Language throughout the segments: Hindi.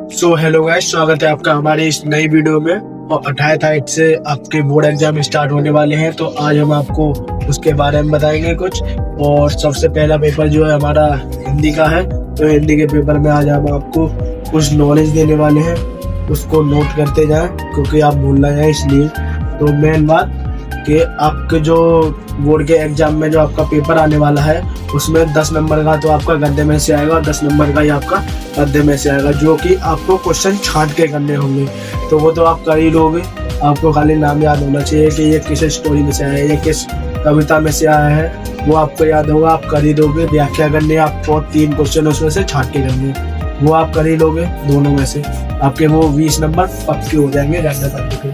हेलो गाइस, स्वागत है आपका हमारे इस नई वीडियो में। और 28 तारीख से आपके बोर्ड एग्जाम स्टार्ट होने वाले हैं, तो आज हम आपको उसके बारे में बताएंगे कुछ। और सबसे पहला पेपर जो है हमारा हिंदी का है, तो हिंदी के पेपर में आज हम आपको कुछ नॉलेज देने वाले हैं, उसको नोट करते जाएं क्योंकि आप भूल ना जाए इसलिए। तो मेन बात कि आपके जो बोर्ड के एग्जाम में जो आपका पेपर आने वाला है उसमें 10 नंबर का तो आपका गद्दे में से आएगा और 10 नंबर का ही आपका पद्य में से आएगा, जो कि आपको क्वेश्चन छांट के करने होंगे। तो वो तो आप कर ही लोगे, आपको खाली नाम याद होना चाहिए कि ये किस स्टोरी में से आया है, ये किस कविता में से आया है, वो आपको याद होगा, आप कर ही दोगे। व्याख्या करनी आपको 3 क्वेश्चन उसमें से छांट के करने, वो आप कर ही लोगे। दोनों में से आपके वो 20 नंबर पक्के हो जाएंगे गद्दे पद्य के,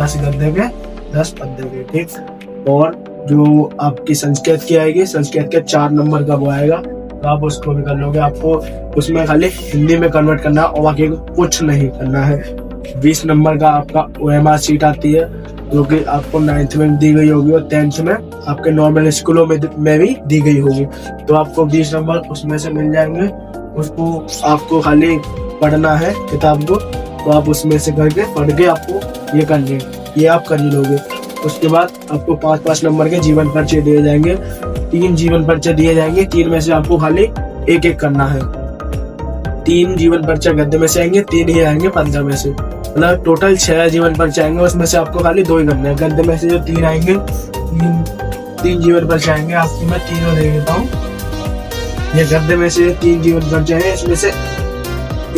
10 गद्दे के 10 पद्य के, ठीक। और जो आपकी संस्कृत की आएगी, संस्कृत के 4 नंबर का वो आएगा, तो आप उसको भी कर लोगे। आपको उसमें खाली हिंदी में कन्वर्ट करना है और बाकी कुछ नहीं करना है। 20 नंबर का आपका OMR सीट आती है, जो कि आपको 9th में दी गई होगी और 10th में आपके नॉर्मल स्कूलों में भी दी गई होगी। तो आपको 20 नंबर उसमें से मिल जाएंगे। उसको आपको खाली पढ़ना है किताब को, तो आप उसमें से करके पढ़ के आपको ये करने, ये आप कर ही लोगे। उसके बाद आपको 5-5 नंबर के जीवन परिचय दिए जाएंगे, 3 जीवन परिचय दिए जाएंगे। 3 में से आपको खाली एक करना है। 3 जीवन परिचय गद्दे में से आएंगे, 3 ही आएंगे पद्य में से, मतलब टोटल 6 जीवन परिचय आएंगे। उसमें से आपको खाली 2 ही करने हैं। गद्दे में से जो 3 आएंगे, 3 जीवन परिचय आएंगे। आपको मैं तीनों दे देता हूँ। ये गद्दे में से 3 जीवन परिचय है, इसमें से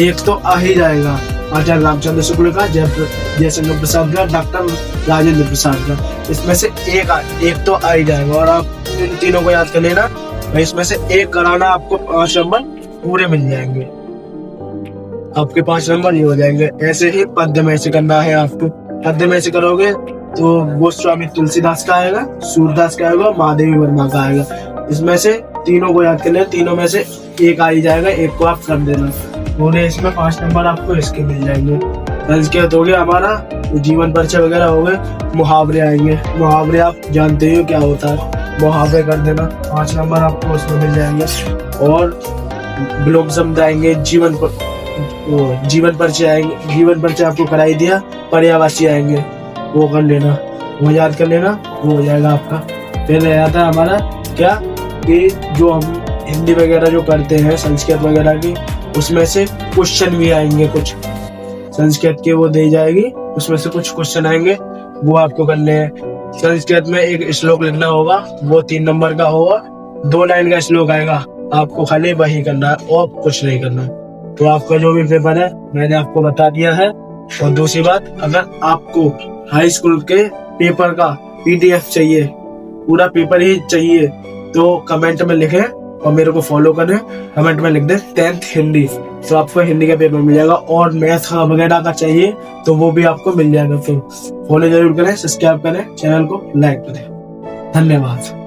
एक तो आ ही जाएगा, आचार्य रामचंद्र शुक्ल का, जयशंकर प्रसाद का, डॉक्टर राजेंद्र प्रसाद का। इसमें से एक तो आ ही जाएगा और आप इन तीनों को याद कर लेना। इसमें से एक कराना, आपको 5 नंबर पूरे मिल जाएंगे। आपके 5 नंबर ये हो जाएंगे। ऐसे ही पद्य में से करना है आपको। पद्य में से करोगे तो गोस्वामी तुलसीदास का आएगा, सूरदास का आएगा, महादेवी वर्मा का आएगा। इसमें से तीनों को याद कर लेना, तीनों में से एक आ ही जाएगा, एक को आप कर देना। पूरे इसमें 5 नंबर आपको इसके मिल जाएंगे। संस्कृत हो गया हमारा, जीवन परिचय वगैरह हो गए। मुहावरे आएंगे, मुहावरे आप जानते ही हो क्या होता है, मुहावरे कर देना, 5 नंबर आपको उसमें मिल जाएंगे। और ब्लॉक शब्द आएंगे, जीवन परिचय आएंगे, जीवन परिचय आपको कराई दिया। पर्यायवाची आएंगे, वो कर लेना, वो याद कर लेना, वो हो जाएगा आपका। फिर आता है हमारा क्या कि जो हम हिंदी वगैरह जो करते हैं संस्कृत वगैरह की, उसमें से क्वेश्चन भी आएंगे। कुछ संस्कृत के वो दी जाएगी, उसमें से कुछ क्वेश्चन आएंगे, वो आपको करने हैं। संस्कृत में एक श्लोक लिखना होगा, वो 3 नंबर का होगा। 2 लाइन का श्लोक आएगा, आपको खाली वही करना है और कुछ नहीं करना। तो आपका जो भी पेपर है मैंने आपको बता दिया है। और दूसरी बात, अगर आपको हाई स्कूल के पेपर का PDF चाहिए, पूरा पेपर ही चाहिए, तो कमेंट में लिखें और मेरे को फॉलो करें। कमेंट में लिख दें 10th हिंदी, तो आपको हिंदी का पेपर मिल जाएगा। और मैथ का वगैरह का चाहिए तो वो भी आपको मिल जाएगा। तो फॉलो जरूर करें, सब्सक्राइब करें, चैनल को लाइक करें। धन्यवाद।